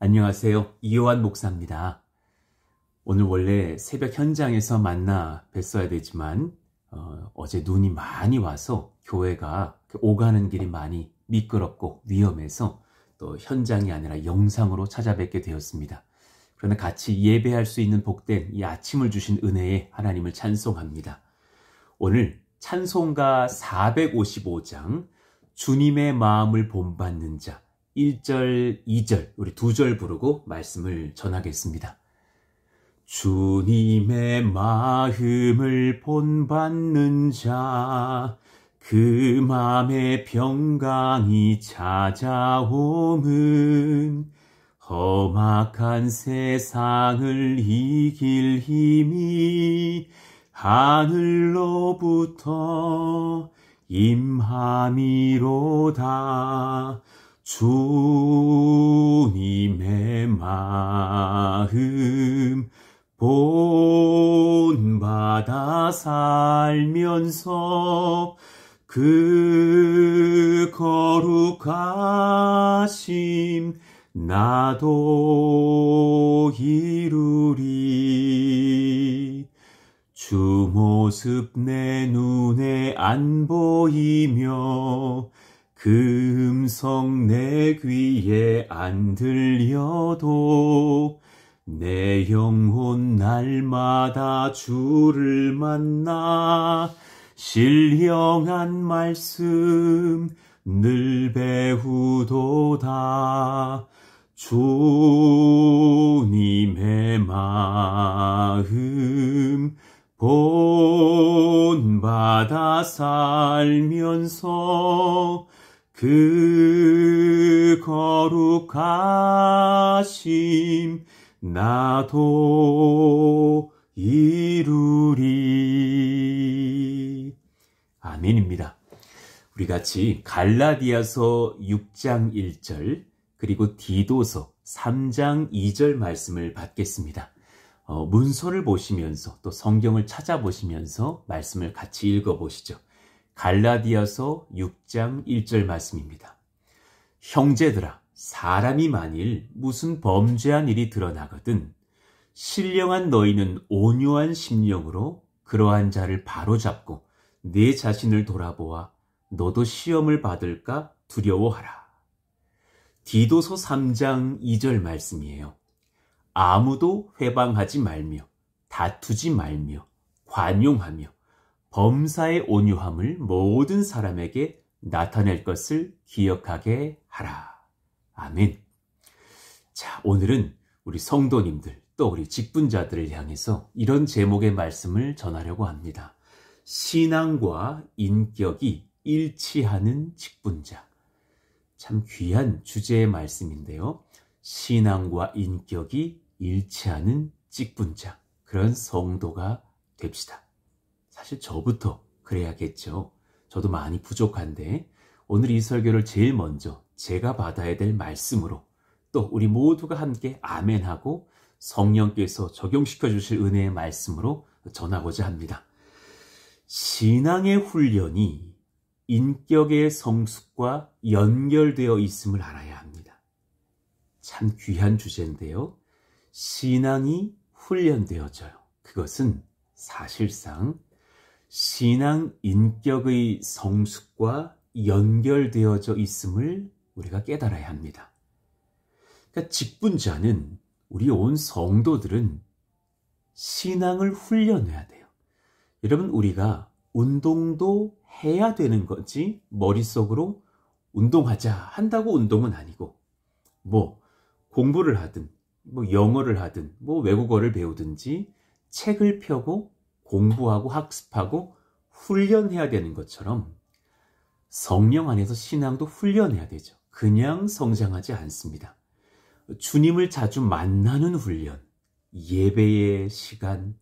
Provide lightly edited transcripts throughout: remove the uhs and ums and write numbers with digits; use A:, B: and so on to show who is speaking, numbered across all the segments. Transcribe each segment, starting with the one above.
A: 안녕하세요. 이요한 목사입니다. 오늘 원래 새벽 현장에서 만나 뵀어야 되지만 어제 눈이 많이 와서 교회가 오가는 길이 많이 미끄럽고 위험해서 또 현장이 아니라 영상으로 찾아뵙게 되었습니다. 그러나 같이 예배할 수 있는 복된 이 아침을 주신 은혜에 하나님을 찬송합니다. 오늘 찬송가 455장 주님의 마음을 본받는 자 1절, 2절 우리 2절 부르고 말씀을 전하겠습니다. 주님의 마음을 본받는 자 그 맘에 평강이 찾아옴은 험악한 세상을 이길 힘이 하늘로부터 임함이로다. 주님의 마음 본받아 살면서 그 거룩하심 나도 이루리. 주 모습 내 눈에 안 보이며 그 음성 내 귀에 안 들려도 내 영혼 날마다 주를 만나 신령한 말씀 늘 배우도다. 주님의 마음 본받아 살면서 그 거룩하심 나도 이루리. 아멘입니다. 우리 같이 갈라디아서 6장 1절 그리고 디도서 3장 2절 말씀을 받겠습니다. 문서를 보시면서 또 성경을 찾아보시면서 말씀을 같이 읽어보시죠. 갈라디아서 6장 1절 말씀입니다. 형제들아, 사람이 만일 무슨 범죄한 일이 드러나거든 신령한 너희는 온유한 심령으로 그러한 자를 바로잡고 내 자신을 돌아보아 너도 시험을 받을까 두려워하라. 디도서 3장 2절 말씀이에요. 아무도 회방하지 말며 다투지 말며 관용하며 범사의 온유함을 모든 사람에게 나타낼 것을 기억하게 하라. 아멘. 자, 오늘은 우리 성도님들 또 우리 직분자들을 향해서 이런 제목의 말씀을 전하려고 합니다. 신앙과 인격이 일치하는 직분자. 참 귀한 주제의 말씀인데요. 신앙과 인격이 일치하는 직분자. 그런 성도가 됩시다. 사실 저부터 그래야겠죠. 저도 많이 부족한데 오늘 이 설교를 제일 먼저 제가 받아야 될 말씀으로 또 우리 모두가 함께 아멘하고 성령께서 적용시켜 주실 은혜의 말씀으로 전하고자 합니다. 신앙의 훈련이 인격의 성숙과 연결되어 있음을 알아야 합니다. 참 귀한 주제인데요. 신앙이 훈련되어져요. 그것은 사실상 신앙 인격의 성숙과 연결되어져 있음을 우리가 깨달아야 합니다. 그러니까 직분자는 우리 온 성도들은 신앙을 훈련해야 돼요. 여러분, 우리가 운동도 해야 되는 거지 머릿속으로 운동하자 한다고 운동은 아니고 공부를 하든 영어를 하든 외국어를 배우든지 책을 펴고 공부하고 학습하고 훈련해야 되는 것처럼 성령 안에서 신앙도 훈련해야 되죠. 그냥 성장하지 않습니다. 주님을 자주 만나는 훈련, 예배의 시간,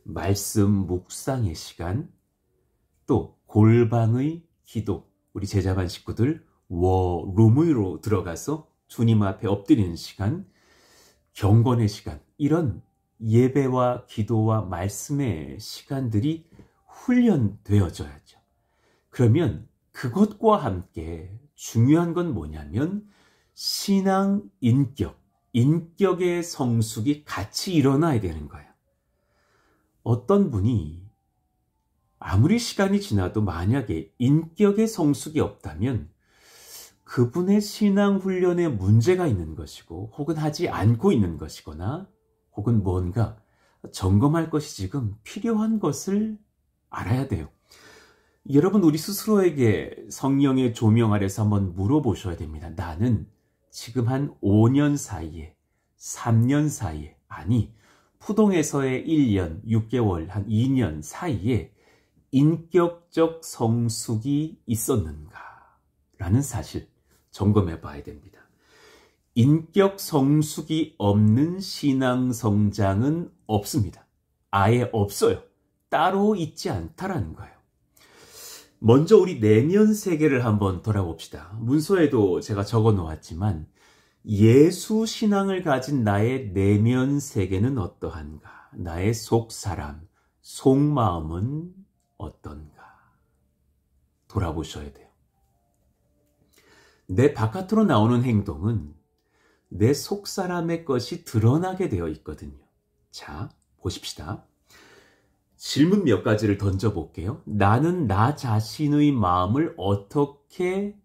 A: 말씀 묵상의 시간, 또 골방의 기도, 우리 제자반 식구들 워룸으로 들어가서 주님 앞에 엎드리는 시간, 경건의 시간, 이런 예배와 기도와 말씀의 시간들이 훈련되어져야죠. 그러면 그것과 함께 중요한 건 뭐냐면 신앙 인격, 인격의 성숙이 같이 일어나야 되는 거예요. 어떤 분이 아무리 시간이 지나도 만약에 인격의 성숙이 없다면 그분의 신앙 훈련에 문제가 있는 것이고 혹은 하지 않고 있는 것이거나 혹은 뭔가 점검할 것이 지금 필요한 것을 알아야 돼요. 여러분, 우리 스스로에게 성령의 조명 아래서 한번 물어보셔야 됩니다. 나는 지금 한 5년 사이에, 3년 사이에, 아니 푸동에서의 1년, 6개월, 한 2년 사이에 인격적 성숙이 있었는가? 라는 사실 점검해 봐야 됩니다. 인격 성숙이 없는 신앙 성장은 없습니다. 아예 없어요. 따로 있지 않다라는 거예요. 먼저 우리 내면 세계를 한번 돌아봅시다. 문서에도 제가 적어 놓았지만 예수 신앙을 가진 나의 내면 세계는 어떠한가? 나의 속사람, 속마음은 어떤가? 돌아보셔야 돼요. 내 바깥으로 나오는 행동은 내 속사람의 것이 드러나게 되어 있거든요. 자, 보십시다. 질문 몇 가지를 던져볼게요. 나는 나 자신의 마음을 어떻게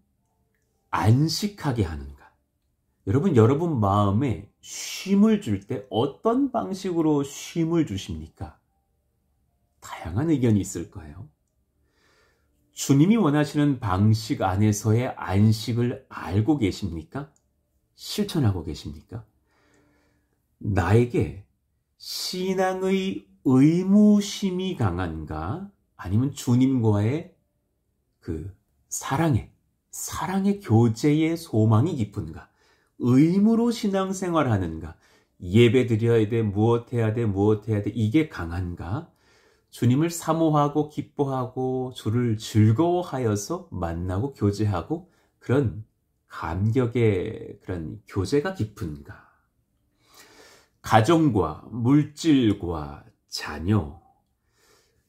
A: 안식하게 하는가? 여러분 마음에 쉼을 줄 때 어떤 방식으로 쉼을 주십니까? 다양한 의견이 있을 거예요. 주님이 원하시는 방식 안에서의 안식을 알고 계십니까? 실천하고 계십니까? 나에게 신앙의 의무심이 강한가? 아니면 주님과의 그 사랑의 교제의 소망이 깊은가? 의무로 신앙생활 하는가? 예배 드려야 돼, 무엇 해야 돼, 이게 강한가? 주님을 사모하고 기뻐하고 주를 즐거워하여서 만나고 교제하고 그런 감격의 그런 교제가 깊은가? 가정과 물질과 자녀,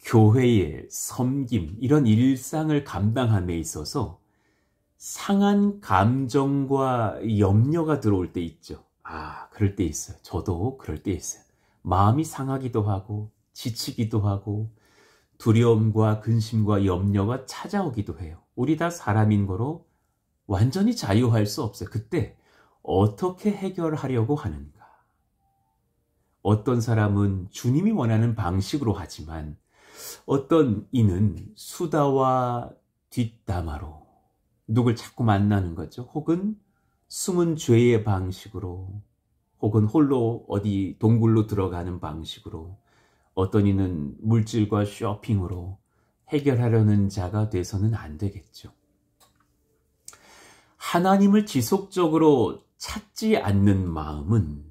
A: 교회의 섬김, 이런 일상을 감당함에 있어서 상한 감정과 염려가 들어올 때 있죠. 그럴 때 있어요. 저도 그럴 때 있어요. 마음이 상하기도 하고 지치기도 하고 두려움과 근심과 염려가 찾아오기도 해요. 우리 다 사람인 거로 완전히 자유할 수 없어요. 그때 어떻게 해결하려고 하는가? 어떤 사람은 주님이 원하는 방식으로 하지만 어떤 이는 수다와 뒷담화로 누굴 자꾸 만나는 거죠. 혹은 숨은 죄의 방식으로, 혹은 홀로 어디 동굴로 들어가는 방식으로, 어떤 이는 물질과 쇼핑으로 해결하려는 자가 돼서는 안 되겠죠. 하나님을 지속적으로 찾지 않는 마음은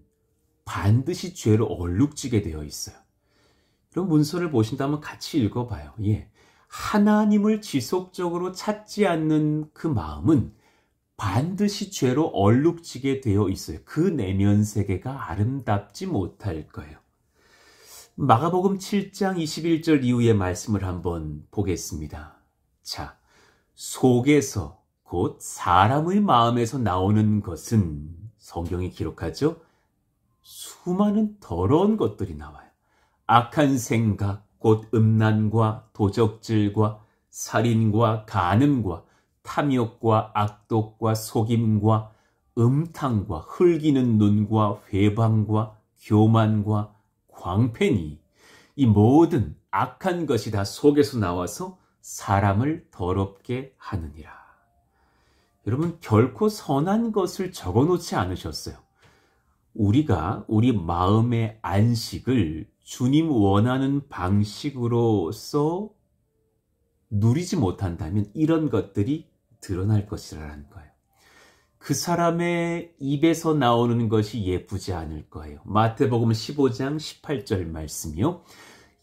A: 반드시 죄로 얼룩지게 되어 있어요. 이런 문서를 보신다면 같이 읽어봐요. 하나님을 지속적으로 찾지 않는 그 마음은 반드시 죄로 얼룩지게 되어 있어요. 그 내면 세계가 아름답지 못할 거예요. 마가복음 7장 21절 이후의 말씀을 한번 보겠습니다. 자, 속에서 곧 사람의 마음에서 나오는 것은 성경이 기록하죠. 수많은 더러운 것들이 나와요. 악한 생각, 곧 음란과 도적질과 살인과 간음과 탐욕과 악독과 속임과 음탕과 흘기는 눈과 회방과 교만과 광팬이, 이 모든 악한 것이 다 속에서 나와서 사람을 더럽게 하느니라. 여러분, 결코 선한 것을 적어놓지 않으셨어요. 우리가 우리 마음의 안식을 주님 원하는 방식으로서 누리지 못한다면 이런 것들이 드러날 것이라는 거예요. 그 사람의 입에서 나오는 것이 예쁘지 않을 거예요. 마태복음 15장 18절 말씀이요.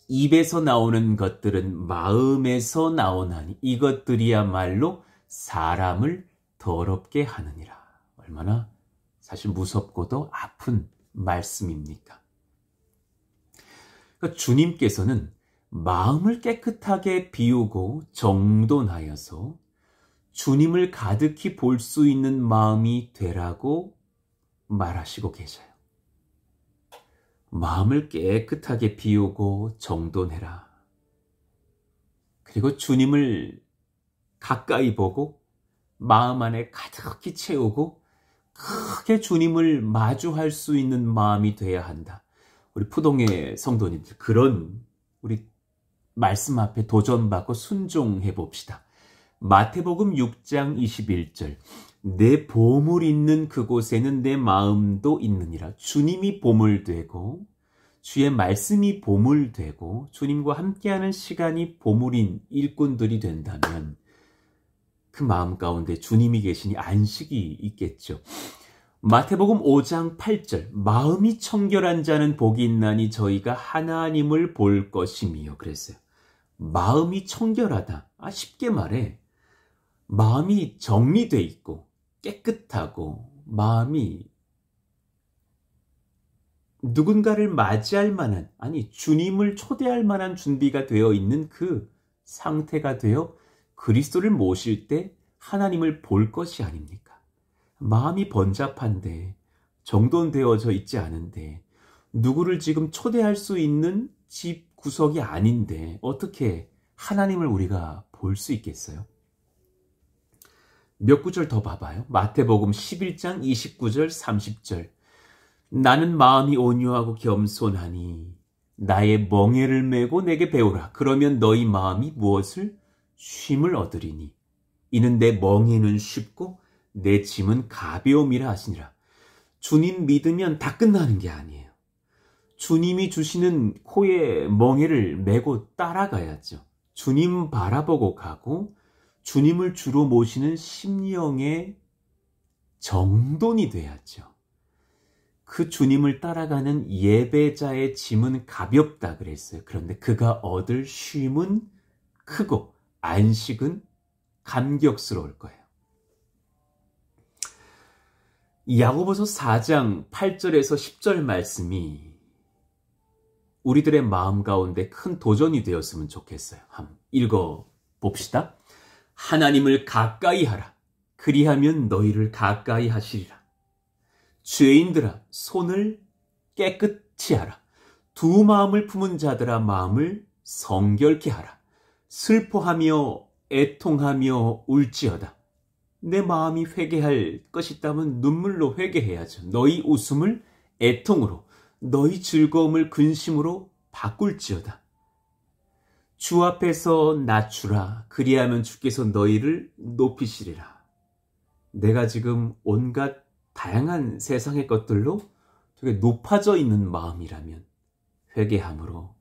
A: 입에서 나오는 것들은 마음에서 나오나니 이것들이야말로 사람을 더럽게 하느니라. 얼마나 사실 무섭고도 아픈 말씀입니까? 그러니까 주님께서는 마음을 깨끗하게 비우고 정돈하여서 주님을 가득히 볼 수 있는 마음이 되라고 말하시고 계셔요. 마음을 깨끗하게 비우고 정돈해라. 그리고 주님을 가까이 보고 마음 안에 가득히 채우고 크게 주님을 마주할 수 있는 마음이 돼야 한다. 우리 푸동의 성도님들, 그런 우리 말씀 앞에 도전받고 순종해 봅시다. 마태복음 6장 21절, 내 보물 있는 그곳에는 내 마음도 있느니라. 주님이 보물 되고 주의 말씀이 보물 되고 주님과 함께하는 시간이 보물인 일꾼들이 된다면 그 마음 가운데 주님이 계시니 안식이 있겠죠. 마태복음 5장 8절, 마음이 청결한 자는 복이 있나니 저희가 하나님을 볼 것이며 그랬어요. 마음이 청결하다. 쉽게 말해 마음이 정리돼 있고 깨끗하고 마음이 누군가를 맞이할 만한, 주님을 초대할 만한 준비가 되어 있는 그 상태가 되어 그리스도를 모실 때 하나님을 볼 것이 아닙니까? 마음이 번잡한데 정돈되어져 있지 않은데 누구를 지금 초대할 수 있는 집 구석이 아닌데 어떻게 하나님을 우리가 볼 수 있겠어요? 몇 구절 더 봐봐요. 마태복음 11장 29절 30절, 나는 마음이 온유하고 겸손하니 나의 멍에를 메고 내게 배우라. 그러면 너희 마음이 무엇을? 쉼을 얻으리니 이는 내 멍에는 쉽고 내 짐은 가벼움이라 하시니라. 주님 믿으면 다 끝나는 게 아니에요. 주님이 주시는 코에 멍에를 메고 따라가야죠. 주님 바라보고 가고 주님을 주로 모시는 심령의 정돈이 돼야죠. 그 주님을 따라가는 예배자의 짐은 가볍다 그랬어요. 그런데 그가 얻을 쉼은 크고 안식은 감격스러울 거예요. 야고보서 4장 8절에서 10절 말씀이 우리들의 마음 가운데 큰 도전이 되었으면 좋겠어요. 한번 읽어봅시다. 하나님을 가까이 하라. 그리하면 너희를 가까이 하시리라. 죄인들아, 손을 깨끗이 하라. 두 마음을 품은 자들아, 마음을 성결케 하라. 슬퍼하며 애통하며 울지어다. 내 마음이 회개할 것이 있다면 눈물로 회개해야죠. 너희 웃음을 애통으로, 너희 즐거움을 근심으로 바꿀지어다. 주 앞에서 낮추라. 그리하면 주께서 너희를 높이시리라. 내가 지금 온갖 다양한 세상의 것들로 되게 높아져 있는 마음이라면 회개함으로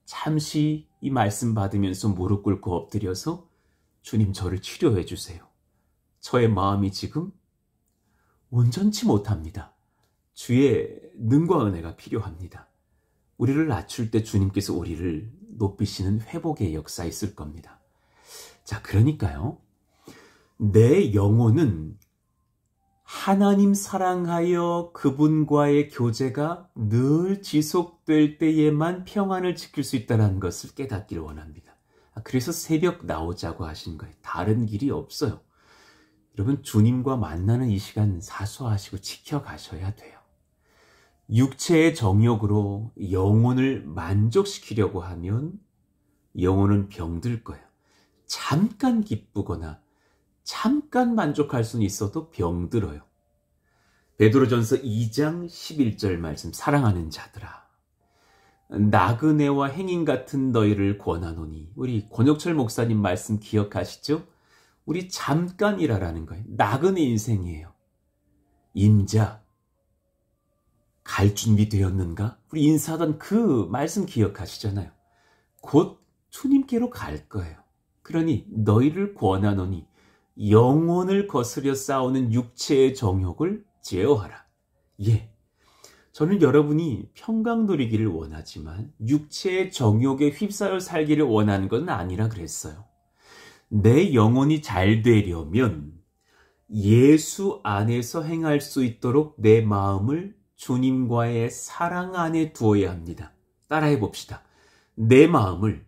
A: 잠시 이 말씀 받으면서 무릎 꿇고 엎드려서 주님, 저를 치료해 주세요. 저의 마음이 지금 온전치 못합니다. 주의 능과 은혜가 필요합니다. 우리를 낮출 때 주님께서 우리를 높이시는 회복의 역사 있을 겁니다. 자, 그러니까요, 내 영혼은 하나님 사랑하여 그분과의 교제가 늘 지속될 때에만 평안을 지킬 수 있다는 것을 깨닫기를 원합니다. 그래서 새벽 나오자고 하신 거예요. 다른 길이 없어요. 여러분, 주님과 만나는 이 시간 사수하시고 지켜가셔야 돼요. 육체의 정욕으로 영혼을 만족시키려고 하면 영혼은 병들 거예요. 잠깐 기쁘거나 잠깐 만족할 수는 있어도 병들어요. 베드로전서 2장 11절 말씀, 사랑하는 자들아, 나그네와 행인 같은 너희를 권하노니. 우리 권혁철 목사님 말씀 기억하시죠? 우리 잠깐 일하라는 거예요. 나그네 인생이에요. 임자, 갈 준비 되었는가? 우리 인사하던 그 말씀 기억하시잖아요. 곧 주님께로 갈 거예요. 그러니 너희를 권하노니 영혼을 거스려 싸우는 육체의 정욕을 제어하라. 예, 저는 여러분이 평강 누리기를 원하지만 육체의 정욕에 휩싸여 살기를 원하는 건 아니라 그랬어요. 내 영혼이 잘 되려면 예수 안에서 행할 수 있도록 내 마음을 주님과의 사랑 안에 두어야 합니다. 따라해 봅시다. 내 마음을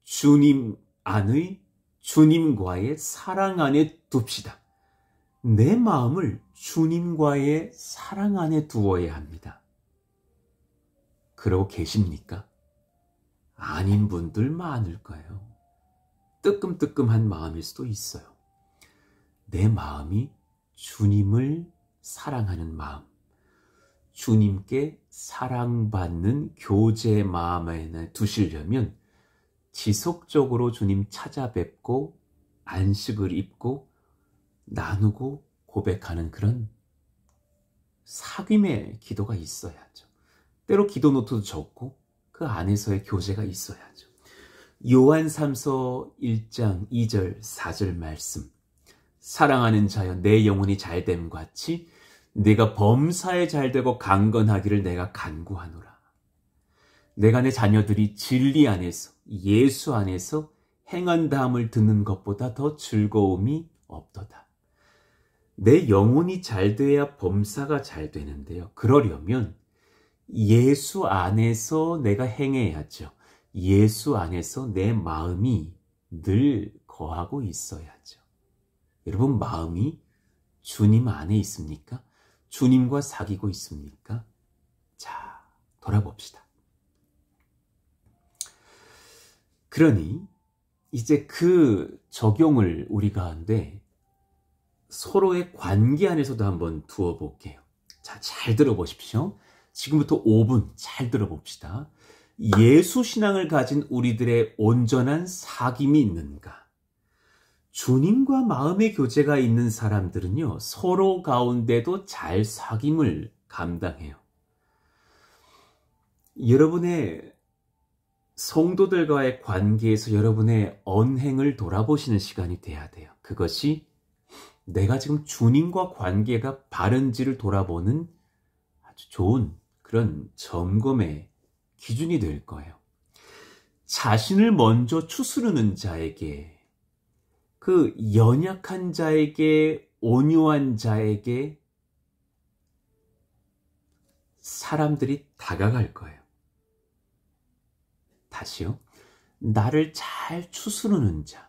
A: 주님 안의 주님과의 사랑 안에 둡시다. 내 마음을 주님과의 사랑 안에 두어야 합니다. 그러고 계십니까? 아닌 분들 많을 거예요. 뜨끔뜨끔한 마음일 수도 있어요. 내 마음이 주님을 사랑하는 마음, 주님께 사랑받는 교제의 마음에 두시려면 지속적으로 주님 찾아뵙고 안식을 입고 나누고 고백하는 그런 사귐의 기도가 있어야죠. 때로 기도 노트도 적고 그 안에서의 교제가 있어야죠. 요한 3서 1장 2절 4절 말씀, 사랑하는 자여 내 영혼이 잘됨 같이 네가 범사에 잘되고 강건하기를 내가 간구하노라. 내가 내 자녀들이 진리 안에서 예수 안에서 행한다함을 듣는 것보다 더 즐거움이 없도다. 내 영혼이 잘 돼야 범사가 잘 되는데요. 그러려면 예수 안에서 내가 행해야죠. 예수 안에서 내 마음이 늘 거하고 있어야죠. 여러분, 마음이 주님 안에 있습니까? 주님과 사귀고 있습니까? 자, 돌아봅시다. 그러니 이제 그 적용을 우리가 하는데 서로의 관계 안에서도 한번 두어 볼게요. 자, 잘 들어보십시오. 지금부터 5분 잘 들어봅시다. 예수 신앙을 가진 우리들의 온전한 사귐이 있는가? 주님과 마음의 교제가 있는 사람들은요, 서로 가운데도 잘 사귐을 감당해요. 여러분의 성도들과의 관계에서 여러분의 언행을 돌아보시는 시간이 돼야 돼요. 그것이 내가 지금 주님과 관계가 바른지를 돌아보는 아주 좋은 그런 점검의 기준이 될 거예요. 자신을 먼저 추스르는 자에게, 그 연약한 자에게, 온유한 자에게 사람들이 다가갈 거예요. 다시요. 나를 잘 추스르는 자,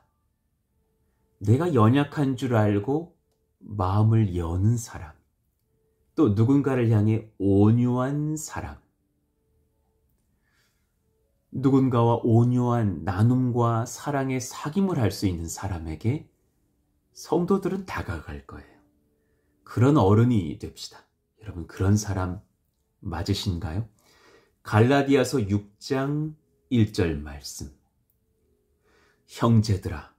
A: 내가 연약한 줄 알고 마음을 여는 사람, 또 누군가를 향해 온유한 사람, 누군가와 온유한 나눔과 사랑의 사귐을 할 수 있는 사람에게 성도들은 다가갈 거예요. 그런 어른이 됩시다. 여러분, 그런 사람 맞으신가요? 갈라디아서 6장 1절 말씀. 형제들아,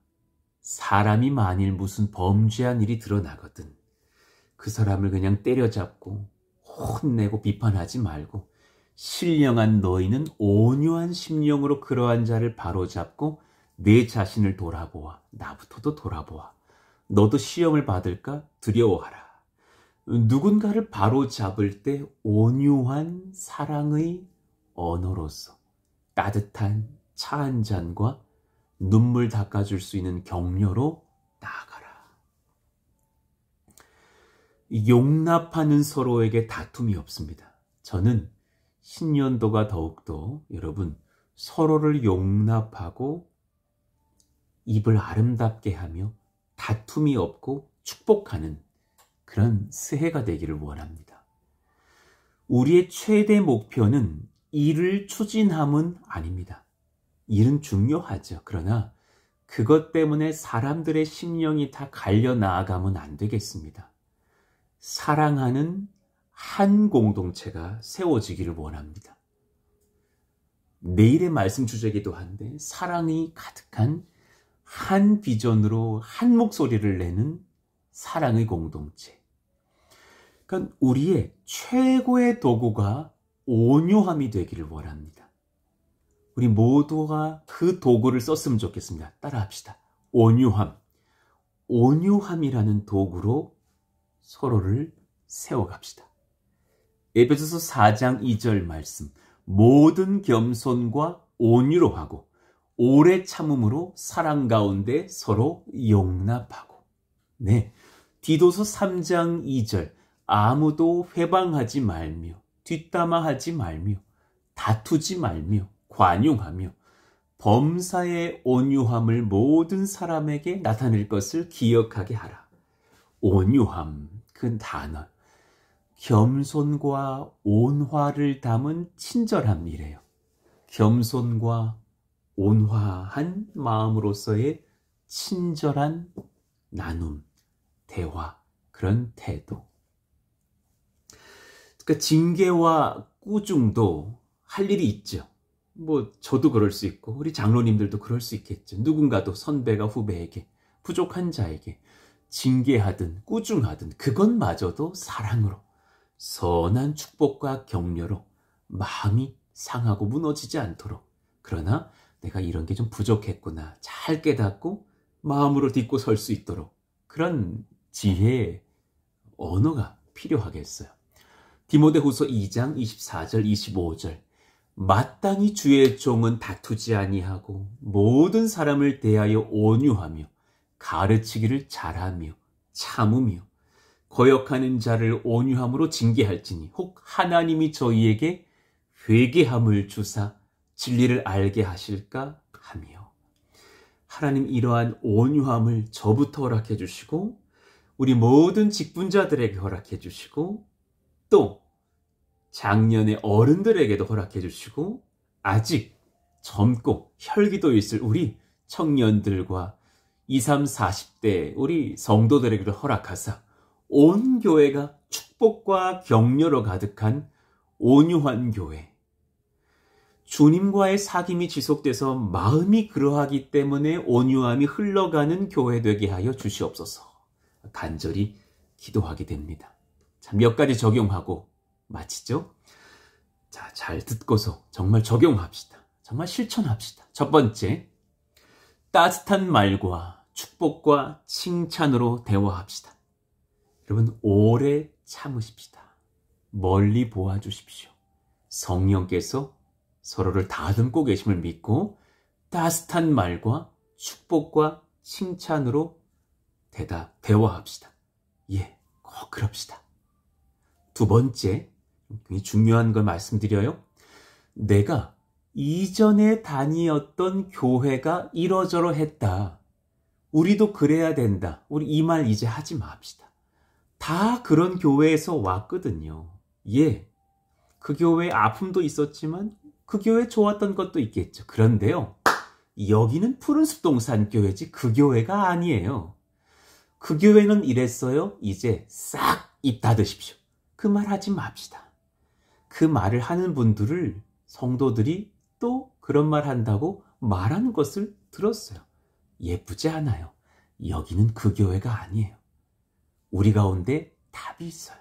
A: 사람이 만일 무슨 범죄한 일이 드러나거든 그 사람을 그냥 때려잡고 혼내고 비판하지 말고 신령한 너희는 온유한 심령으로 그러한 자를 바로잡고 내 자신을 돌아보아. 나부터도 돌아보아. 너도 시험을 받을까 두려워하라. 누군가를 바로잡을 때 온유한 사랑의 언어로서 따뜻한 차 한 잔과 눈물 닦아줄 수 있는 격려로 나아가라. 용납하는 서로에게 다툼이 없습니다. 저는 신년도가 더욱더 여러분 서로를 용납하고 입을 아름답게 하며 다툼이 없고 축복하는 그런 새해가 되기를 원합니다. 우리의 최대 목표는 일을 추진함은 아닙니다. 일은 중요하죠. 그러나 그것 때문에 사람들의 심령이 다 갈려 나아가면 안 되겠습니다. 사랑하는 한 공동체가 세워지기를 원합니다. 내일의 말씀 주제이기도 한데 사랑이 가득한 한 비전으로 한 목소리를 내는 사랑의 공동체. 그러니까 우리의 최고의 도구가 온유함이 되기를 원합니다. 우리 모두가 그 도구를 썼으면 좋겠습니다. 따라합시다. 온유함. 온유함이라는 도구로 서로를 세워갑시다. 에베소서 4장 2절 말씀. 모든 겸손과 온유로 하고 오래 참음으로 사랑 가운데 서로 용납하고. 네. 디도서 3장 2절. 아무도 회방하지 말며 뒷담화하지 말며 다투지 말며 관용하며 범사의 온유함을 모든 사람에게 나타낼 것을 기억하게 하라. 온유함, 그 단어. 겸손과 온화를 담은 친절함이래요. 겸손과 온화한 마음으로서의 친절한 나눔, 대화, 그런 태도. 그러니까 징계와 꾸중도 할 일이 있죠. 뭐 저도 그럴 수 있고 우리 장로님들도 그럴 수 있겠죠. 누군가도 선배가 후배에게, 부족한 자에게 징계하든 꾸중하든 그것마저도 사랑으로, 선한 축복과 격려로 마음이 상하고 무너지지 않도록, 그러나 내가 이런 게 좀 부족했구나 잘 깨닫고 마음으로 딛고 설 수 있도록 그런 지혜의 언어가 필요하겠어요. 디모데후서 2장 24절 25절 마땅히 주의 종은 다투지 아니하고 모든 사람을 대하여 온유하며 가르치기를 잘하며 참으며 거역하는 자를 온유함으로 징계할지니 혹 하나님이 저희에게 회개함을 주사 진리를 알게 하실까 하며. 하나님 이러한 온유함을 저부터 허락해 주시고 우리 모든 직분자들에게 허락해 주시고 또 작년의 어른들에게도 허락해 주시고 아직 젊고 혈기도 있을 우리 청년들과 20, 30, 40대 우리 성도들에게도 허락하사 온 교회가 축복과 격려로 가득한 온유한 교회, 주님과의 사귐이 지속돼서 마음이 그러하기 때문에 온유함이 흘러가는 교회 되게 하여 주시옵소서. 간절히 기도하게 됩니다. 자, 몇 가지 적용하고 마치죠. 자, 잘 듣고서 정말 적용합시다. 정말 실천합시다. 첫 번째, 따뜻한 말과 축복과 칭찬으로 대화합시다. 여러분, 오래 참으십시다. 멀리 보아주십시오. 성령께서 서로를 다듬고 계심을 믿고 따뜻한 말과 축복과 칭찬으로 대화합시다. 예, 꼭 그럽시다. 두 번째, 굉장히 중요한 걸 말씀드려요. 내가 이전에 다니었던 교회가 이러저러했다. 우리도 그래야 된다. 우리 이 말 이제 하지 맙시다. 다 그런 교회에서 왔거든요. 예, 그 교회에 아픔도 있었지만 그 교회에 좋았던 것도 있겠죠. 그런데요, 여기는 푸른숲동산 교회지 그 교회가 아니에요. 그 교회는 이랬어요. 이제 싹 입 닫으십시오. 그 말 하지 맙시다. 그 말을 하는 분들을 성도들이 또 그런 말 한다고 말하는 것을 들었어요. 예쁘지 않아요. 여기는 그 교회가 아니에요. 우리 가운데 답이 있어요.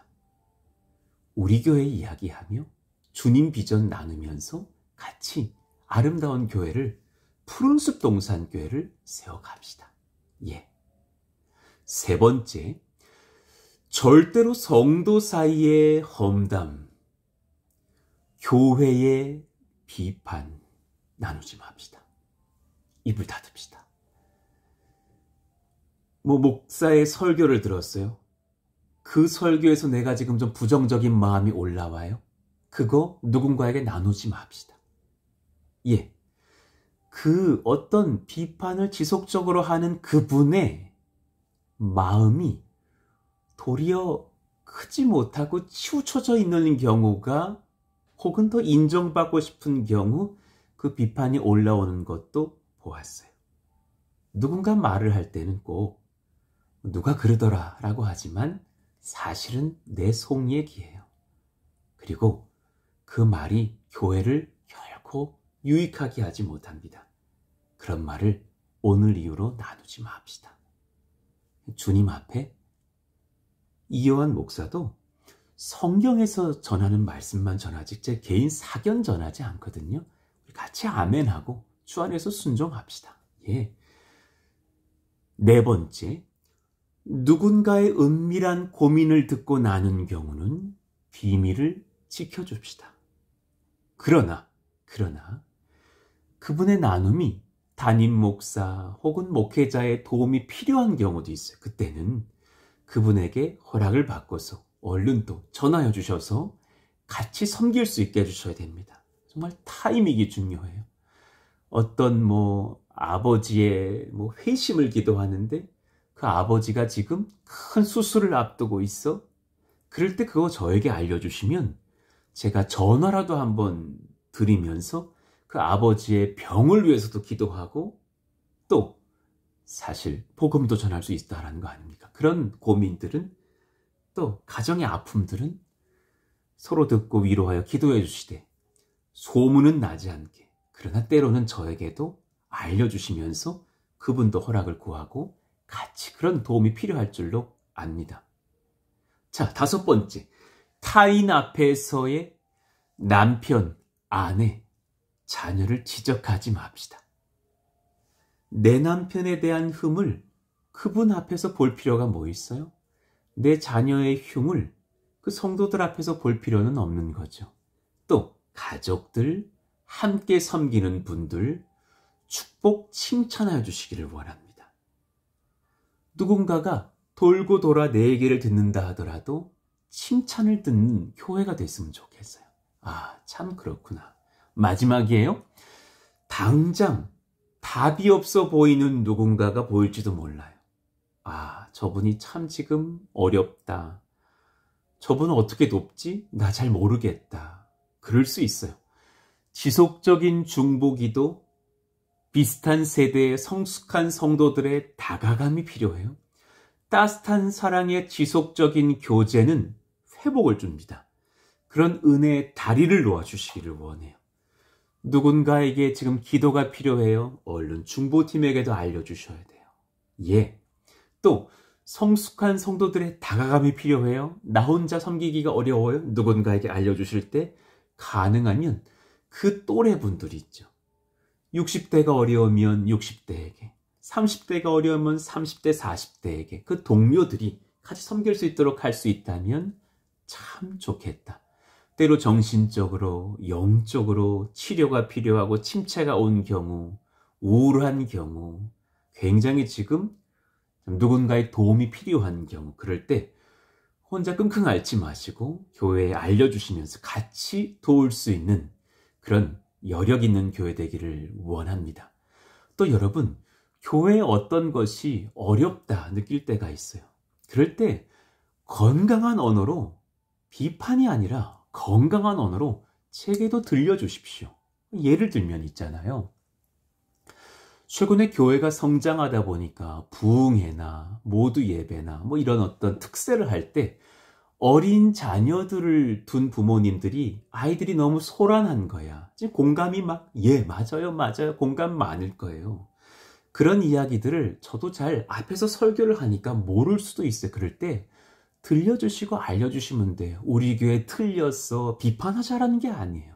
A: 우리 교회 이야기하며 주님 비전 나누면서 같이 아름다운 교회를, 푸른숲 동산 교회를 세워갑시다. 예. 세 번째, 절대로 성도 사이의 험담, 교회의 비판 나누지 맙시다. 입을 닫읍시다. 목사의 설교를 들었어요. 그 설교에서 내가 지금 좀 부정적인 마음이 올라와요. 그거 누군가에게 나누지 맙시다. 예. 그 어떤 비판을 지속적으로 하는 그분의 마음이 도리어 크지 못하고 치우쳐져 있는 경우가, 혹은 더 인정받고 싶은 경우 그 비판이 올라오는 것도 보았어요. 누군가 말을 할 때는 꼭 누가 그러더라 라고 하지만 사실은 내 속 얘기예요. 그리고 그 말이 교회를 결코 유익하게 하지 못합니다. 그런 말을 오늘 이후로 나누지 맙시다. 주님 앞에 이요한 목사도 성경에서 전하는 말씀만 전하지 제 개인 사견 전하지 않거든요. 같이 아멘하고 주 안에서 순종합시다. 예. 네 번째, 누군가의 은밀한 고민을 듣고 나눈 경우는 비밀을 지켜줍시다. 그러나 그분의 나눔이 담임 목사 혹은 목회자의 도움이 필요한 경우도 있어요. 그때는 그분에게 허락을 받고서 얼른 또 전화해 주셔서 같이 섬길 수 있게 해주셔야 됩니다. 정말 타이밍이 중요해요. 어떤 아버지의 회심을 기도하는데 그 아버지가 지금 큰 수술을 앞두고 있어 그럴 때 그거 저에게 알려주시면 제가 전화라도 한번 드리면서 그 아버지의 병을 위해서도 기도하고 또 사실 복음도 전할 수 있다라는 거 아닙니까? 그런 고민들은 또 가정의 아픔들은 서로 듣고 위로하여 기도해 주시되 소문은 나지 않게 그러나 때로는 저에게도 알려주시면서 그분도 허락을 구하고 같이 그런 도움이 필요할 줄로 압니다. 자, 5번째. 타인 앞에서의 남편, 아내, 자녀를 지적하지 맙시다. 내 남편에 대한 흠을 그분 앞에서 볼 필요가 뭐 있어요? 내 자녀의 흉을 그 성도들 앞에서 볼 필요는 없는 거죠. 또 가족들, 함께 섬기는 분들 축복 칭찬해 주시기를 원합니다. 누군가가 돌고 돌아 내 얘기를 듣는다 하더라도 칭찬을 듣는 교회가 됐으면 좋겠어요. 아, 참 그렇구나. 마지막이에요. 당장 답이 없어 보이는 누군가가 보일지도 몰라요. 아, 저분이 참 지금 어렵다. 저분은 어떻게 돕지? 나 잘 모르겠다. 그럴 수 있어요. 지속적인 중보기도, 비슷한 세대의 성숙한 성도들의 다가감이 필요해요. 따뜻한 사랑의 지속적인 교제는 회복을 줍니다. 그런 은혜의 다리를 놓아주시기를 원해요. 누군가에게 지금 기도가 필요해요. 얼른 중보팀에게도 알려주셔야 돼요. 예. 또 성숙한 성도들의 다가감이 필요해요. 나 혼자 섬기기가 어려워요. 누군가에게 알려주실 때 가능하면 그 또래 분들이 있죠. 60대가 어려우면 60대에게, 30대가 어려우면 30대, 40대에게 그 동료들이 같이 섬길 수 있도록 할 수 있다면 참 좋겠다. 때로 정신적으로, 영적으로 치료가 필요하고 침체가 온 경우, 우울한 경우, 굉장히 지금 누군가의 도움이 필요한 경우, 그럴 때 혼자 끙끙 앓지 마시고 교회에 알려주시면서 같이 도울 수 있는 그런 여력 있는 교회 되기를 원합니다. 또 여러분, 교회에 어떤 것이 어렵다 느낄 때가 있어요. 그럴 때 건강한 언어로, 비판이 아니라 건강한 언어로 제게도 들려주십시오. 예를 들면 있잖아요. 최근에 교회가 성장하다 보니까 부흥회나 모두 예배나 뭐 이런 어떤 특세를 할 때 어린 자녀들을 둔 부모님들이 아이들이 너무 소란한 거야. 지금 공감이 막, 예, 맞아요, 맞아요. 공감 많을 거예요. 그런 이야기들을 저도 잘 앞에서 설교를 하니까 모를 수도 있어요. 그럴 때 들려주시고 알려주시면 돼요. 우리 교회 틀렸어. 비판하자라는 게 아니에요.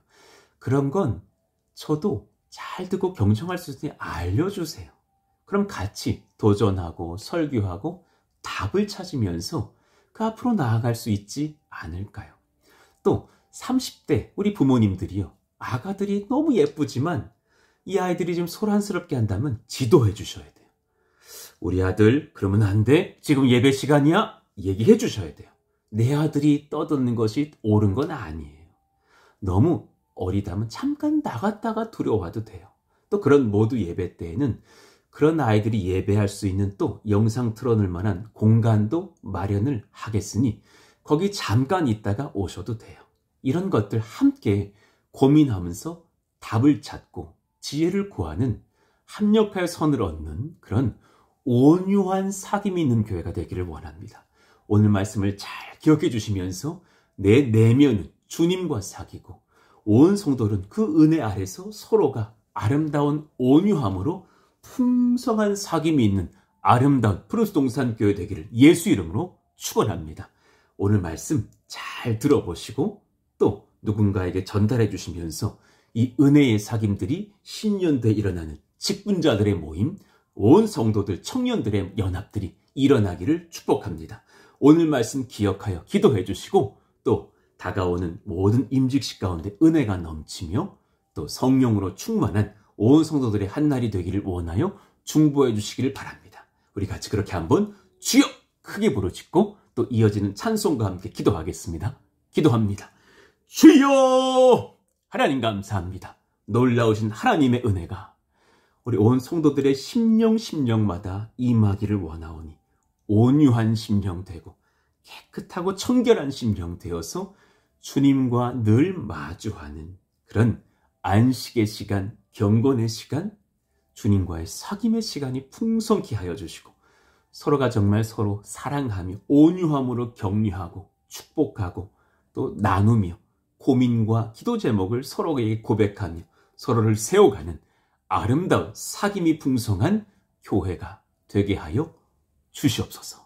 A: 그런 건 저도 잘 듣고 경청할 수 있으니 알려주세요. 그럼 같이 도전하고 설교하고 답을 찾으면서 그 앞으로 나아갈 수 있지 않을까요? 또 30대 우리 부모님들이요. 아가들이 너무 예쁘지만 이 아이들이 좀 소란스럽게 한다면 지도해 주셔야 돼요. 우리 아들 그러면 안 돼. 지금 예배 시간이야. 얘기해 주셔야 돼요. 내 아들이 떠드는 것이 옳은 건 아니에요. 너무 어리다면 잠깐 나갔다가 들어와도 돼요. 또 그런 모두 예배 때에는 그런 아이들이 예배할 수 있는 또 영상 틀어놓을 만한 공간도 마련을 하겠으니 거기 잠깐 있다가 오셔도 돼요. 이런 것들 함께 고민하면서 답을 찾고 지혜를 구하는 합력할 선을 얻는 그런 온유한 사귐이 있는 교회가 되기를 원합니다. 오늘 말씀을 잘 기억해 주시면서 내 내면은 주님과 사귀고 온 성도는 그 은혜 아래서 서로가 아름다운 온유함으로 풍성한 사귐이 있는 아름다운 프로스동산 교회 되기를 예수 이름으로 축원합니다. 오늘 말씀 잘 들어보시고 또 누군가에게 전달해 주시면서 이 은혜의 사귐들이 신년도에 일어나는 직분자들의 모임, 온 성도들, 청년들의 연합들이 일어나기를 축복합니다. 오늘 말씀 기억하여 기도해 주시고 또 다가오는 모든 임직식 가운데 은혜가 넘치며 또 성령으로 충만한 온 성도들의 한날이 되기를 원하여 중보해 주시기를 바랍니다. 우리 같이 그렇게 한번 주여 크게 부르짖고 또 이어지는 찬송과 함께 기도하겠습니다. 기도합니다. 주여! 하나님 감사합니다. 놀라우신 하나님의 은혜가 우리 온 성도들의 심령마다 임하기를 원하오니 온유한 심령 되고 깨끗하고 청결한 심령 되어서 주님과 늘 마주하는 그런 안식의 시간, 경건의 시간, 주님과의 사귐의 시간이 풍성케 하여 주시고 서로가 정말 서로 사랑하며 온유함으로 격려하고 축복하고 또 나누며 고민과 기도 제목을 서로에게 고백하며 서로를 세워가는 아름다운 사귐이 풍성한 교회가 되게 하여 주시옵소서.